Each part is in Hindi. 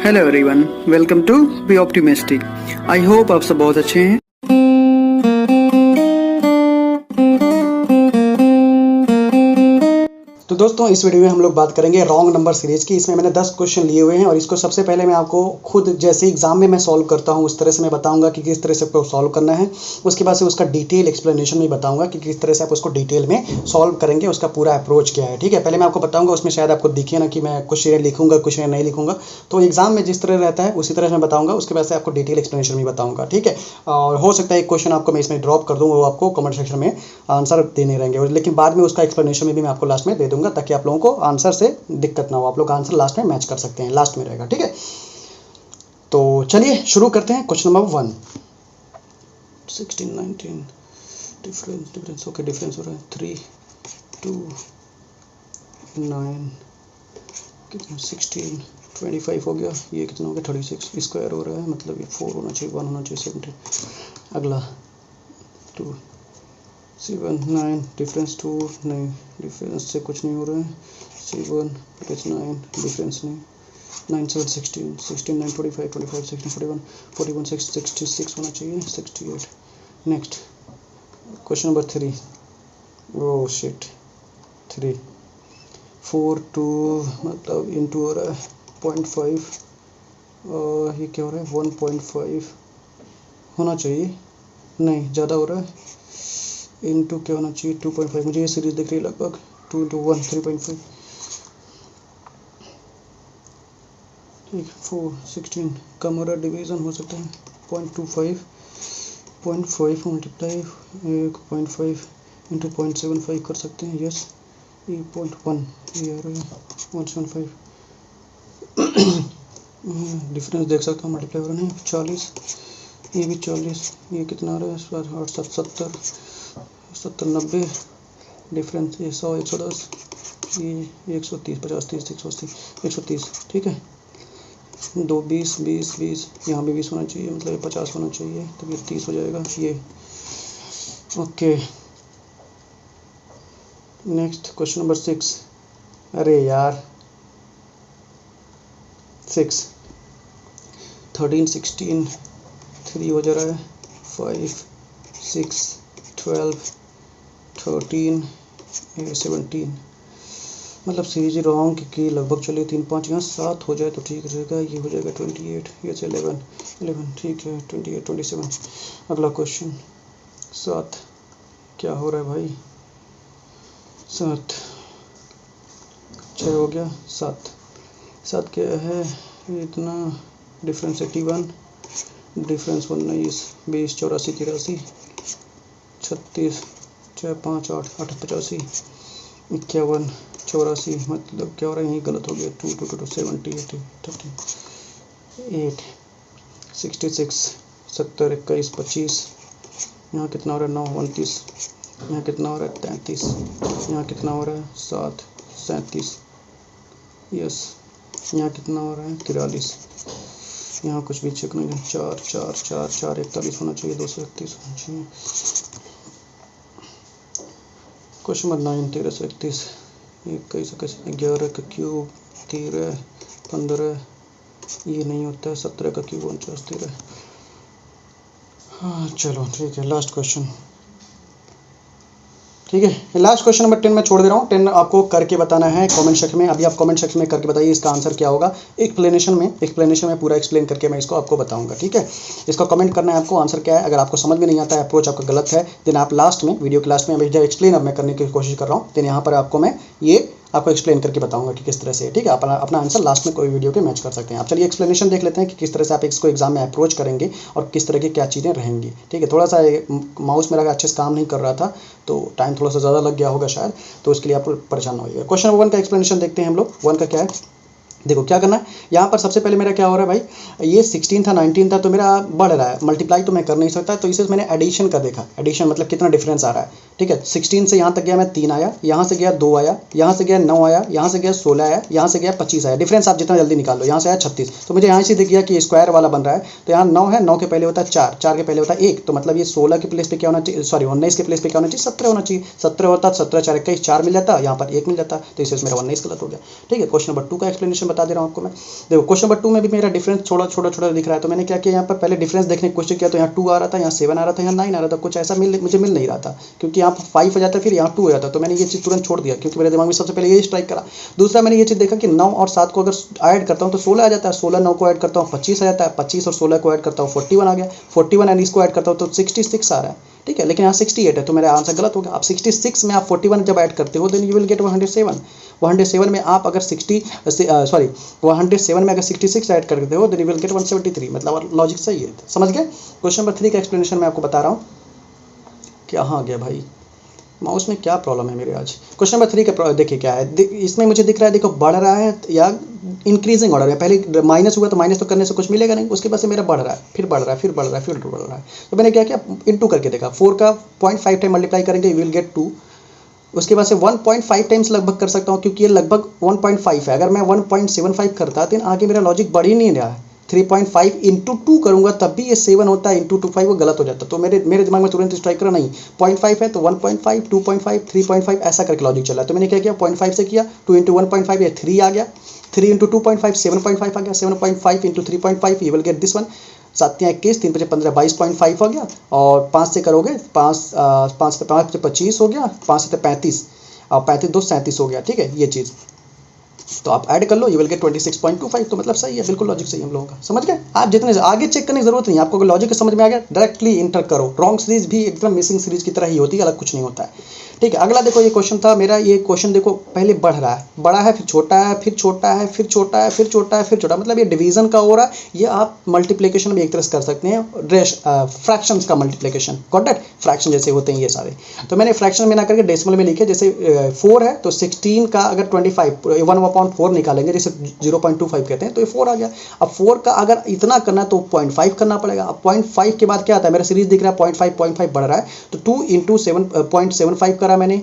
Hello everyone, welcome to be optimistic. I hope आप सब बहुत अच्छे हैं। तो दोस्तों इस वीडियो में हम लोग बात करेंगे रॉन्ग नंबर सीरीज की। इसमें मैंने 10 क्वेश्चन लिए हुए हैं और इसको सबसे पहले मैं आपको खुद जैसे एग्जाम में मैं सॉल्व करता हूं उस तरह से मैं बताऊंगा कि किस तरह से आपको सॉल्व करना है। उसके बाद से उसका डिटेल एक्सप्लेनेशन भी बताऊंगा कि किस तरह से आप उसको डिटेल में सॉल्व करेंगे, उसका पूरा अप्रोच क्या है। ठीक है, पहले मैं आपको बताऊंगा, उसमें शायद आपको दिखे ना कि मैं कुछ लिखूंगा कुछ नहीं लिखूंगा, तो एग्जाम में जिस तरह रहता है उसी तरह मैं बताऊंगा। उसके बाद से आपको डिटेल एक्सप्लेनेशन भी बताऊंगा। ठीक है, और हो सकता है एक क्वेश्चन आपको मैं इसमें ड्रॉप कर दूँ, वो आपको कमेंट सेक्शन में आंसर देने रहेंगे, लेकिन बाद में उसका एक्सप्लेनेशन में भी मैं आपको लास्ट में दे दूंगा ताकि आप लोगों को आंसर से दिक्कत ना हो, आप लोग आंसर लास्ट में मैच कर सकते हैं, लास्ट में रहेगा। ठीक है, तो चलिए शुरू करते हैं। Question number 1, 16 19 difference okay, difference हो रहा है 3 2 9 कितना 16 25 हो गया। ये कितना हो गया 36 स्क्वायर हो रहा है, मतलब ये 4 होना चाहिए, 1 होना चाहिए 17। अगला 2 7 9 डिफरेंस 2 नहीं, डिफरेंस से कुछ नहीं हो रहा है। 7 9 डिफरेंस नहीं, 9 7 16 16 9 25 25 16 41 41 6 66 होना चाहिए 68। Next question number 3, oh shit 3 4 2 मतलब इनटू हो रहा है 0.5 और ये क्या हो रहा है 1.5 होना चाहिए, नहीं ज़्यादा हो रहा है। इनटू क्या होना चाहिए 2.5, मुझे ये सीरीज दिख रही है लगभग 2 into 1 3.5। ठीक 4 16 कम हो रहा है, डिवीज़न हो सकता है 0.25 0.5 मल्टीप्लाई 1.5 इंटू 0.75 कर सकते हैं। यस, ये 0.1 ये आ रहा है 175। डिफरेंस देख सकता हूँ, मल्टीप्लाई हो रहा है 40, ये भी 40, ये कितना आ रहा है 8 7 70 70 90, डिफरेंस ये 100 110, ये 130 50 30 180 130। ठीक है, 2 20 20 20, यहाँ भी 20 होना चाहिए, मतलब 50 होना चाहिए, तो ये 30 हो जाएगा ये। ओके, नेक्स्ट क्वेश्चन नंबर 6, अरे यार 6 13 16 3 हो जा रहा है 5 6 12 13 17, मतलब सीरीज रॉन्ग की लगभग चलिए 3 5 यहाँ 7 हो जाए तो ठीक रहेगा। ये हो जाएगा 28, ये 11 ठीक है 28 27। अगला क्वेश्चन 7 क्या हो रहा है भाई 7 6 हो गया 7 7 क्या है इतना, डिफरेंस 81, डिफरेंस 19 20 84 83 36 6 5 8 8 85 51 84, मतलब क्या हो रहा है यही गलत हो गया 2 2 2 70 80 38 66 70 21 25, यहाँ कितना हो रहा है 9 29, यहाँ कितना हो रहा है 33, यहाँ कितना हो रहा है 7 37, यस, यहाँ कितना हो रहा है 43, यहाँ कुछ भी चेक नहीं है 4 4 4 4 41 होना चाहिए 231 होना चाहिए। क्वेश्चन नंबर 9 13 से 31, 21 11 का क्यूब 13 15, ये नहीं होता है 17 का क्यूब 49 13। हाँ चलो ठीक है, लास्ट क्वेश्चन। ठीक है, लास्ट क्वेश्चन नंबर 10 मैं छोड़ दे रहा हूँ। 10 आपको करके बताना है कमेंट सेक्शन में। अभी आप कमेंट सेक्शन में करके बताइए इसका आंसर क्या होगा। एक्सप्लेनेशन में पूरा एक्सप्लेन करके मैं इसको आपको बताऊंगा। ठीक है, इसका कमेंट करना है आपको, आंसर क्या है। अगर आपको समझ में नहीं आता है, अप्रोच आपका गलत है, देन आप लास्ट में वीडियो के लास्ट में, अभी जब एक्सप्लेन अब मैं करने की कोशिश कर रहा हूँ, देन यहाँ पर आपको मैं ये आपको एक्सप्लेन करके बताऊंगा कि किस तरह से। ठीक है, अपना आंसर लास्ट में कोई वीडियो के मैच कर सकते हैं आप। चलिए एक्सप्लेनेशन देख लेते हैं कि किस तरह से आप इसको एग्जाम में अप्रोच करेंगे और किस तरह की क्या चीज़ें रहेंगी। ठीक है, थोड़ा सा माउस मेरा अच्छे से काम नहीं कर रहा था तो टाइम थोड़ा सा ज़्यादा लग गया होगा शायद, तो उसके लिए आप परेशान ना होइएगा। क्वेश्चन नंबर 1 का एक्सप्लेनेशन देखते हैं हम लोग। 1 का क्या है, देखो क्या करना है। यहाँ पर सबसे पहले मेरा क्या हो रहा है भाई, ये 16 था 19 था तो मेरा बढ़ रहा है, मल्टीप्लाई तो मैं कर नहीं सकता, तो इसे मैंने एडिशन का देखा। एडिशन मतलब कितना डिफरेंस आ रहा है। ठीक है, 16 से यहाँ तक गया मैं 3 आया, यहाँ से गया 2 आया, यहाँ से गया 9 आया, यहाँ से गया 16 आया, यहाँ से गया 25 आया। डिफरेंस आप जितना जल्दी निकाल लो, यहाँ से आया 36, तो मुझे यहाँ से दिख गया कि स्क्वायर वाला बन रहा है। तो यहाँ 9 है, 9 के पहले होता है 4, 4 के पहले होता है 1, तो मतलब ये 16 के प्लेस पे क्या होना चाहिए, सॉरी 19 के प्लेस पे क्या होना चाहिए 17 होना चाहिए। 17 होता 17 4 21 4 मिल जाता, यहाँ पर 1 मिल जाता, तो इसे मेरा 19 गलत हो गया। ठीक है, क्वेश्चन नंबर 2 का एक्सप्लेनेशन बता दे रहा हूँ आपको मैं। देखो क्वेश्चन नंबर 2 में भी मेरा डिफरेंस छोटा छोटा दिख रहा है, तो मैंने क्या किया यहाँ पर पहले डिफरेंस देखने की कोशिश किया, तो यहाँ 2 आ रहा था, यहाँ 7 आ रहा था, यहाँ 9 आ रहा था, कुछ ऐसा मुझे मिल नहीं रहा था, क्योंकि यहाँ पर 5 आ जाता फिर यहाँ 2 हो जाता, तो मैंने ये चीज़ तुरंत छोड़ दिया, क्योंकि मेरे दिमाग में सबसे पहले ये स्ट्राइक करा। दूसरा मैंने ये चीज़ देखा कि 9 और 7 को अगर ऐड करता हूँ तो 16 आ जाता है, 16 9 को ऐड करता हूँ 25 आ जाता है, 25 और 16 को ऐड करता हूँ 41 आ गया, 41 एंड इसको ऐड करता हूँ तो 66 आ रहा है, ठीक है। लेकिन यहाँ 68 है, तो मेरा आंसर गलत हो गया। अब 66 में आप 41 जब ऐड करते हो देन यू विल गेट 107। 107 में आप अगर 107 में अगर 66 ऐड करते हो देन यू विल गेट 173, मतलब लॉजिक सही है, समझ गए। क्वेश्चन नंबर 3 का एक्सप्लेनेशन मैं आपको बता रहा हूँ। कहाँ गया भाई माउस में, क्या प्रॉब्लम है मेरे आज। क्वेश्चन नंबर 3 का देखिए क्या है, इसमें मुझे दिख रहा है, देखो बढ़ रहा है या इंक्रीजिंग ऑर्डर है। पहले माइनस हुआ तो माइनस तो करने से कुछ मिलेगा नहीं, उसके बाद से मेरा बढ़ रहा है, फिर बढ़ रहा है, फिर बढ़ रहा है, फिर बढ़ रहा है। तो मैंने क्या किया, इनटू करके देखा, 4 का 0.5 टाइम मल्टीप्लाई करेंगे यू विल गेट 2। उसके बाद से 1.5 टाइम्स लगभग कर सकता हूँ, क्योंकि ये लगभग 1.5 है। अगर मैं 1.75 करता तो आगे मेरा लॉजिक बढ़ ही नहीं रहा है। 3.5 इंटू 2 करूँगा तब भी ये 7 होता है, इंटू 25 वो गलत हो जाता है। तो मेरे दिमाग में तुरंत स्ट्राइक करा नहीं, 0.5 है तो 1.5, 2.5, 3.5 ऐसा करके लॉजिक चला। तो मैंने क्या किया, 0.5 से किया, 2 इंटू 1.5 ये 3 आ गया, 3 इंटू 2.5 7.5 आ गया, 7.5 into 3.5 you will get this one. 7 21, 3 5 15 22.5 हो गया, और 5 से करोगे 5 से 25 हो गया, 5 से 35 और 35 2 37 हो गया, ठीक है ये चीज़। तो आप ऐड कर लो यू विल गेट 26.25, तो मतलब सही है, बिल्कुल लॉजिक सही है हम लोगों का, समझ गए। आप जितने आगे चेक करने की जरूरत नहीं है, आपको लॉजिक समझ में आ गया डायरेक्टली इंटर करो। रॉन्ग सीरीज भी एकदम मिसिंग सीरीज की तरह ही होती है, अलग कुछ नहीं होता है, ठीक है। अगला देखो ये क्वेश्चन था मेरा, ये क्वेश्चन देखो पहले बढ़ रहा है, बड़ा है, फिर छोटा है, फिर छोटा है, फिर छोटा है, फिर छोटा है, फिर छोटा, मतलब ये डिवीजन का हो रहा है। ये आप मल्टीप्लिकेशन भी एक तरह से कर सकते हैं, फ्रैक्शंस का मल्टीप्लिकेशन, गॉट दैट, फ्रैक्शन जैसे होते हैं ये सारे। तो मैंने फ्रैक्शन में ना करके डेसिमल में लिखे, जैसे 4 है तो 16 का अगर 25 1/4 निकालेंगे, जैसे 0.25 कहते हैं, तो ये 4 आ गया। अब 4 का अगर इतना करना तो 0.5 करना पड़ेगा। अब 0.5 के बाद क्या आता है, मेरा सीरीज दिख रहा है 0.5 बढ़ रहा है, तो 2 इंटू 7.75 करा मैंने,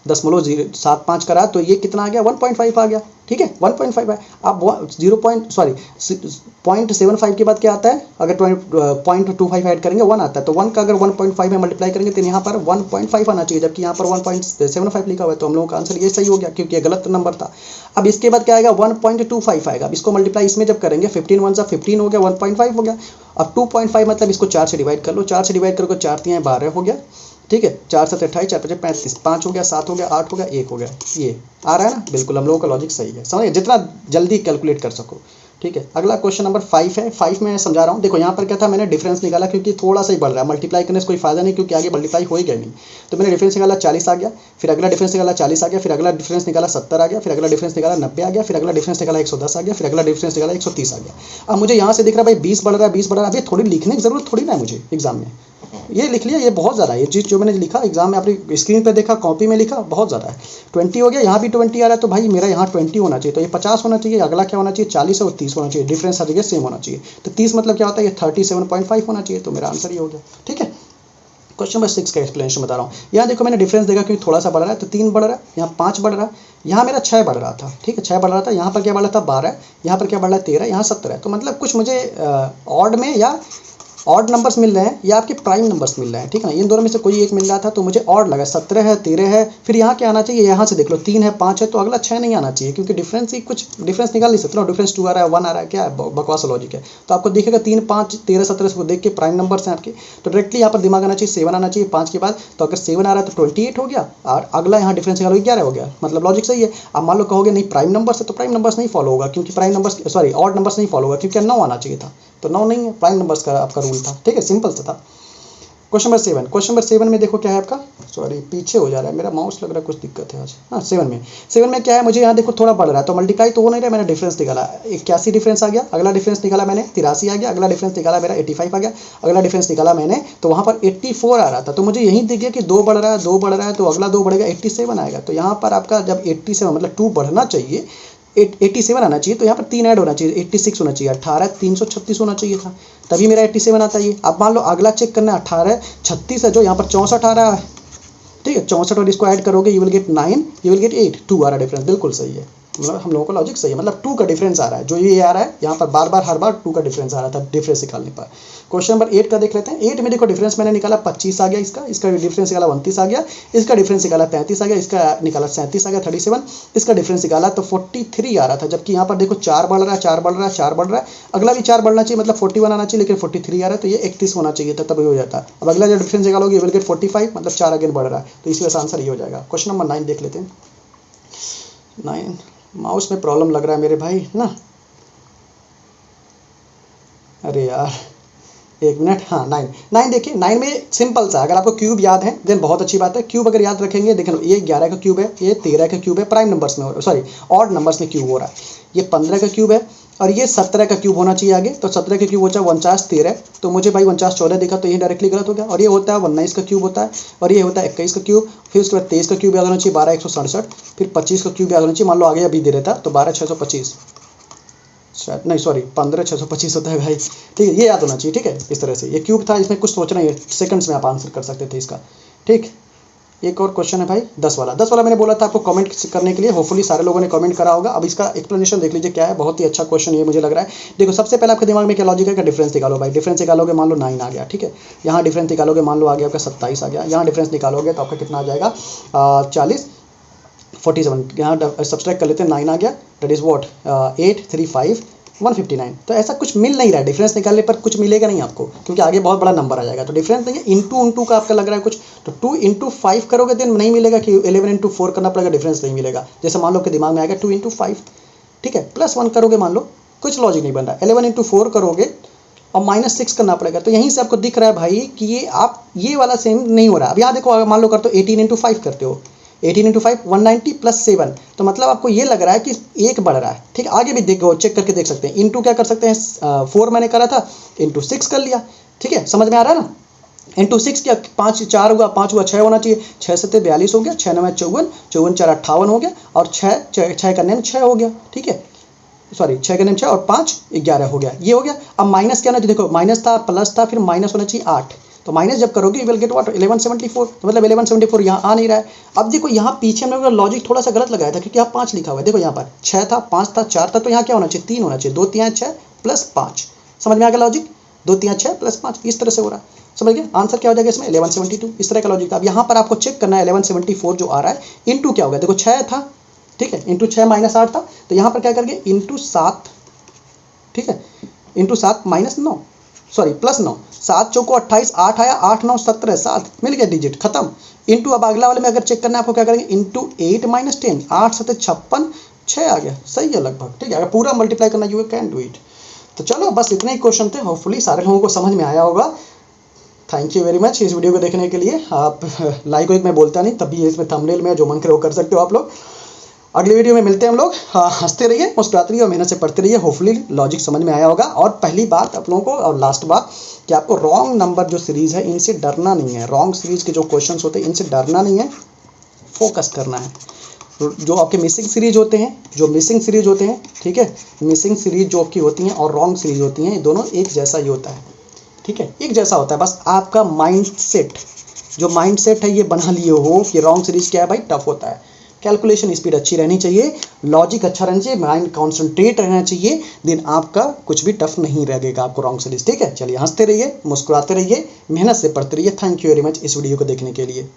0.75 करा, तो ये कितना आ गया, 1.5 आ गया, ठीक है 1.5 है। अब 0.75 के बाद क्या आता है, अगर 0.25 ऐड करेंगे 1 आता है, तो 1 का अगर 1.5 में मल्टीप्लाई करेंगे तो यहाँ पर 1.5 आना चाहिए, जबकि यहाँ पर 1.75 लिखा हुआ है, तो हम लोगों का आंसर ये सही हो गया, क्योंकि ये गलत नंबर था। अब इसके बाद क्या आएगा, 1.25 आएगा। अब इसको मल्टीप्लाई इसमें जब करेंगे 15 1 15 हो गया, 1.5 हो गया। अब 2.5 मतलब इसको 4 से डिवाइड कर लो, 4 से डिवाइड करोगे 4 3 12 हो गया, ठीक है, 4 7 28, 4 5 35, 5 हो गया, 7 हो गया, 8 हो गया, 1 हो गया। ये आ रहा है ना, बिल्कुल हम लोगों का लॉजिक सही है, समझिए, जितना जल्दी कैलकुलेट कर सको, ठीक है। अगला क्वेश्चन नंबर 5 है। 5 में समझा रहा हूँ, देखो यहाँ पर क्या था, मैंने डिफरेंस निकाला, क्योंकि थोड़ा सा ही बढ़ रहा है, मल्टीप्लाई करने से कोई फायदा नहीं, क्योंकि आगे मल्टीप्लाई हो ही गया नहीं। तो मैंने डिफरेंस निकाला 40 आ गया, फिर अगला डिफरेंस निकाला 40 आ गया, फिर अगला डिफरेंस निकाला 70 आ गया, फिर अगला डिफरेंस निकाला 90 आ गया, फिर अगला डिफरेंस निकाला 110 आ गया, फिर अगला डिफरेंस निकाला 130 आ गया। अब मुझे यहाँ से दिख रहा है भाई 20 बढ़ रहा है, 20 बढ़ रहा है। अभी थोड़ी लिखने की जरूरत थोड़ी ना है मुझे एग्जाम में, ये लिख लिया, ये बहुत ज़्यादा है। ये चीज़ जो मैंने लिखा एग्जाम में, आपने स्क्रीन पर देखा, कॉपी में लिखा, बहुत ज़्यादा है। 20 हो गया, यहाँ भी 20 आ रहा है, तो भाई मेरा यहाँ 20 होना चाहिए, तो ये 50 होना चाहिए। अगला क्या होना चाहिए, 40 और 30 होना चाहिए, डिफरेंस हर जगह सेम होना चाहिए। तो 30 मतलब क्या होता है, ये 37.5 होना चाहिए, तो मेरा आंसर ये हो गया, ठीक है। क्वेश्चन नंबर 6 का एक्सप्लेनेशन बता रहा हूँ। यहाँ देखो मैंने डिफरेंस देखा, क्योंकि थोड़ा सा बढ़ रहा है, तो 3 बढ़ रहा है, यहाँ 5 बढ़ रहा है, यहाँ मेरा 6 बढ़ रहा था, ठीक है 6 बढ़ रहा था। यहाँ पर क्या बढ़ रहा था, 12, यहाँ पर क्या बढ़ रहा है 13, यहाँ 17 है। तो मतलब कुछ मुझे ऑड में या ऑड नंबर्स मिल रहे हैं या आपके प्राइम नंबर्स मिल रहे हैं, ठीक है ना, इन दोनों में से कोई एक मिल रहा था, तो मुझे ऑड लगा। 17 है, 13 है, फिर यहाँ क्या आना चाहिए, यहाँ से देख लो 3 है, 5 है, तो अगला 6 नहीं आना चाहिए, क्योंकि डिफरेंस ही कुछ डिफरेंस निकाल नहीं सकते ना, डिफरेंस 2 आ रहा है, 1 आ रहा है, क्या है, बकवास लॉजिक है। तो आपको दिखेगा 3 5 13 17 को देख के प्राइम नंबर्स हैं आपके, तो डायरेक्टली यहाँ पर दिमाग आना चाहिए 7 आना चाहिए 5 के बाद। तो अगर 7 आ रहा है तो 28 हो गया, और अगला यहाँ डिफरेंस निकालोगे 11 हो गया, मतलब लॉजिक सही है। अब मान लो कहोगे नहीं प्राइम नंबर्स है, तो प्राइम नंबर्स नहीं फॉलो होगा, क्योंकि प्राइम नंबर्स ऑड नंबर्स नहीं फॉलो होगा, क्योंकि 9 आना चाहिए था, तो 9 नहीं है, प्राइम नंबर्स का आपका रूल था, ठीक है, सिंपल सा था। क्वेश्चन नंबर 7, क्वेश्चन नंबर 7 में देखो क्या है आपका, पीछे हो जा रहा है मेरा माउस, लग रहा है कुछ दिक्कत है आज। हाँ 7 में क्या है, मुझे यहाँ देखो थोड़ा बढ़ रहा है, तो मल्टीप्लाई तो हो नहीं रहा, मैंने डिफरेंस निकाला 81 डिफरेंस आ गया, अगला डिफरेंस निकाला मैंने 83 आ गया, अगला डिफरेंस निकाला मेरा 85 आ गया, अगला डिफरेंस निकाला मैंने, तो वहाँ पर 84 आ रहा था। तो मुझे यही दिख गया कि 2 बढ़ रहा है, 2 बढ़ रहा है, तो अगला 2 बढ़ेगा 87 आएगा। तो यहाँ पर आपका जब 87 मतलब 2 बढ़ना चाहिए, 87 आना चाहिए, तो यहाँ पर 3 ऐड होना चाहिए, 86 होना चाहिए, 18 336 होना चाहिए था, तभी मेरा 87 आता है। अब मान लो अगला चेक करना है, 18 36 है, जो यहाँ पर 64 आ रहा है, ठीक है 64, और इसको ऐड करोगे you will get 9, you will get 8, 2 आ रहा डिफरेंस, बिल्कुल सही है, मतलब हम लोगों का लॉजिक सही है, मतलब 2 का डिफरेंस आ रहा है, जो ये आ रहा है यहाँ पर बार बार हर बार 2 का डिफरेंस आ रहा था डिफरेंस निकालने पर। क्वेश्चन नंबर 8 का देख लेते हैं। 8 में देखो डिफरेंस मैंने निकाला 25 आ गया, इसका डिफरेंस निकाला 29 आ गया, इसका डिफरेंस निकाला 35 आ गया, इसका निकाला 37 आ गया 37, इसका डिफरेंस निकाला तो 43 आ रहा था। जबकि यहाँ पर देखो 4 बढ़ रहा है 4 बढ़ रहा है 4 बढ़ रहा है, अगला भी 4 बढ़ना चाहिए, मतलब 41 आना चाहिए, लेकिन 43 आ रहा है, तो ये 31 होना चाहिए था, तब ये हो जाता। अब अगला जो डिफरेंस निकालोगे ये विल गेट 45, मतलब 4 अगेन बढ़ रहा है, तो इस वजह से आंसर ये हो जाएगा। क्वेश्चन नंबर 9 देख लेते हैं। 9 माउस में प्रॉब्लम लग रहा है मेरे भाई ना, अरे यार एक मिनट। हाँ 9 देखिए, 9 में सिंपल सा, अगर आपको क्यूब याद है देन बहुत अच्छी बात है। क्यूब अगर याद रखेंगे, देखो ये 11 का क्यूब है, ये 13 का क्यूब है, प्राइम नंबर्स में हो, सॉरी ऑड नंबर्स में क्यूब हो रहा है। ये 15 का क्यूब है और ये 17 का क्यूब होना चाहिए आगे, तो 17 का क्यूब हो जाए 49 13, तो मुझे भाई 49 14 दिखा, तो ये डायरेक्टली गलत हो गया। और ये होता है 19 का क्यूब होता है, और ये होता है 21 का क्यूब, फिर उसके बाद 23 का क्यूब याद होना चाहिए 12 167, फिर 25 का क्यूब याद होना चाहिए, मान लो आगे अभी दे रहता तो 12 625, शायद नहीं सॉरी 15 625 होता है भाई, ठीक है, ये याद होना चाहिए। ठीक है, इस तरह से ये क्यूब था, इसमें कुछ सोचना ही है, सेकंड्स में आप आंसर कर सकते थे इसका। ठीक, एक और क्वेश्चन है भाई 10 वाला मैंने बोला था आपको कमेंट करने के लिए, होपफुली सारे लोगों ने कमेंट करा होगा। अब इसका एक्सप्लेनेशन देख लीजिए क्या है, बहुत ही अच्छा क्वेश्चन ये मुझे लग रहा है। देखो सबसे पहले आपके दिमाग में क्या लॉजिक है कि डिफरेंस निकालो भाई, डिफरेंस निकालोगे मान लो 9 आ गया, ठीक है, यहाँ डिफरेंस निकालोगे मान लो आ गया आपका 27 आ गया, यहाँ डिफरेंस निकालोगे तो आपका कितना आ जाएगा 40 47, यहाँ सब्सट्रैक्ट कर लेते हैं 9 आ गया, दैट इज व्हाट 8 3 5 159। तो ऐसा कुछ मिल नहीं रहा है, डिफरेंस निकालने पर कुछ मिलेगा नहीं आपको, क्योंकि आगे बहुत बड़ा नंबर आ जाएगा। तो डिफरेंस नहीं है, इंटू का आपका लग रहा है कुछ, तो 2 × 5 करोगे देन नहीं मिलेगा कि 11 × 4 करना पड़ेगा, डिफरेंस नहीं मिलेगा। जैसे मान लो आपके दिमाग में आएगा 2 × 5, ठीक है, +1 करोगे मान लो, कुछ लॉजिक नहीं बन रहा। 11 × 4 करोगे और -6 करना पड़ेगा, तो यहीं से आपको दिख रहा है भाई कि ये आप ये वाला सेम नहीं हो रहा। अब यहाँ देखो अगर मान लो करते हो 18 × 5 करते हो, 18 × 5 190 + 7, तो मतलब आपको ये लग रहा है कि एक बढ़ रहा है। ठीक, आगे भी देखो चेक करके देख सकते हैं। इंटू क्या कर सकते हैं, 4 मैंने करा था, इंटू 6 कर लिया। ठीक है, समझ में आ रहा है ना, इंटू 6 क्या 5 4 हुआ, 5 हुआ 6 होना चाहिए, 6 7 42 हो गया, 6 9 54, 54 4 58 हो गया, और 6 करने में 6 हो गया। ठीक है, सॉरी 6 करने में 6 और 5 11 हो गया, ये हो गया। अब माइनस क्या होना चाहिए, देखो माइनस था प्लस था, फिर माइनस होना चाहिए 8, तो माइनस जब करोगे विल गेट व्हाट 1174, तो मतलब 1174 यहाँ आ नहीं रहा है। अब देखो यहाँ पीछे हमने लॉजिक थोड़ा सा गलत लगाया था, क्योंकि यहाँ 5 लिखा हुआ है। देखो यहाँ पर 6 था 5 था 4 था, तो यहाँ क्या होना चाहिए 3 होना चाहिए, 2 3 6 + 5। समझ में आ गया लॉजिक, 2 3 6 + 5 इस तरह से हो रहा है। समझ गए, आंसर क्या हो जाएगा इसमें 1172, इस तरह का लॉजिक था। अब यहाँ पर आपको चेक करना है 1174 जो आ रहा है इंटू क्या होगा, देखो 6 था, ठीक है, इंटू 6 -8 था, तो यहाँ पर क्या करके इंटू 7, ठीक है, इंटू 7 -9 सॉरी +9, 7 चौको 28, 8 आया, 8 9 17, 7 मिल गया डिजिट खत्म। इंटू अब अगला वाले में अगर चेक करना है आपको क्या करेंगे, इंटू 8 - 10, 8 7 56, 6 आ गया, सही है लगभग। ठीक है, अगर पूरा मल्टीप्लाई करना यू कैन डू इट। तो चलो बस इतने ही क्वेश्चन थे, होपफुली सारे लोगों को समझ में आया होगा। थैंक यू वेरी मच इस वीडियो को देखने के लिए। आप लाइक वाइक मैं बोलता नहीं, तभी इसमें थंबनेल में जो मन करे वो कर सकते हो आप लोग। अगले वीडियो में मिलते हैं हम लोग। हंसते रहिए, मुस्कुराते रहिए और मेहनत से पढ़ते रहिए, होपफुली लॉजिक समझ में आया होगा। और पहली बात आप लोगों को, और लास्ट बात, कि आपको रॉन्ग नंबर जो सीरीज़ है इनसे डरना नहीं है। रॉन्ग सीरीज़ के जो क्वेश्चंस होते हैं इनसे डरना नहीं है, फोकस करना है। जो आपके मिसिंग सीरीज होते हैं, ठीक है, मिसिंग सीरीज जो आपकी होती हैं और रॉन्ग सीरीज होती हैं, ये दोनों एक जैसा ही होता है। ठीक है, एक जैसा होता है, बस आपका माइंड सेट है ये बना लिए हो कि रॉन्ग सीरीज क्या है भाई, टफ होता है। कैलकुलेशन स्पीड अच्छी रहनी चाहिए, लॉजिक अच्छा रहना चाहिए, माइंड कॉन्सेंट्रेट रहना चाहिए, देन आपका कुछ भी टफ नहीं लगेगा आपको रॉन्ग सीरीज। ठीक है, चलिए हंसते रहिए, मुस्कुराते रहिए, मेहनत से पढ़ते रहिए। थैंक यू वेरी मच इस वीडियो को देखने के लिए।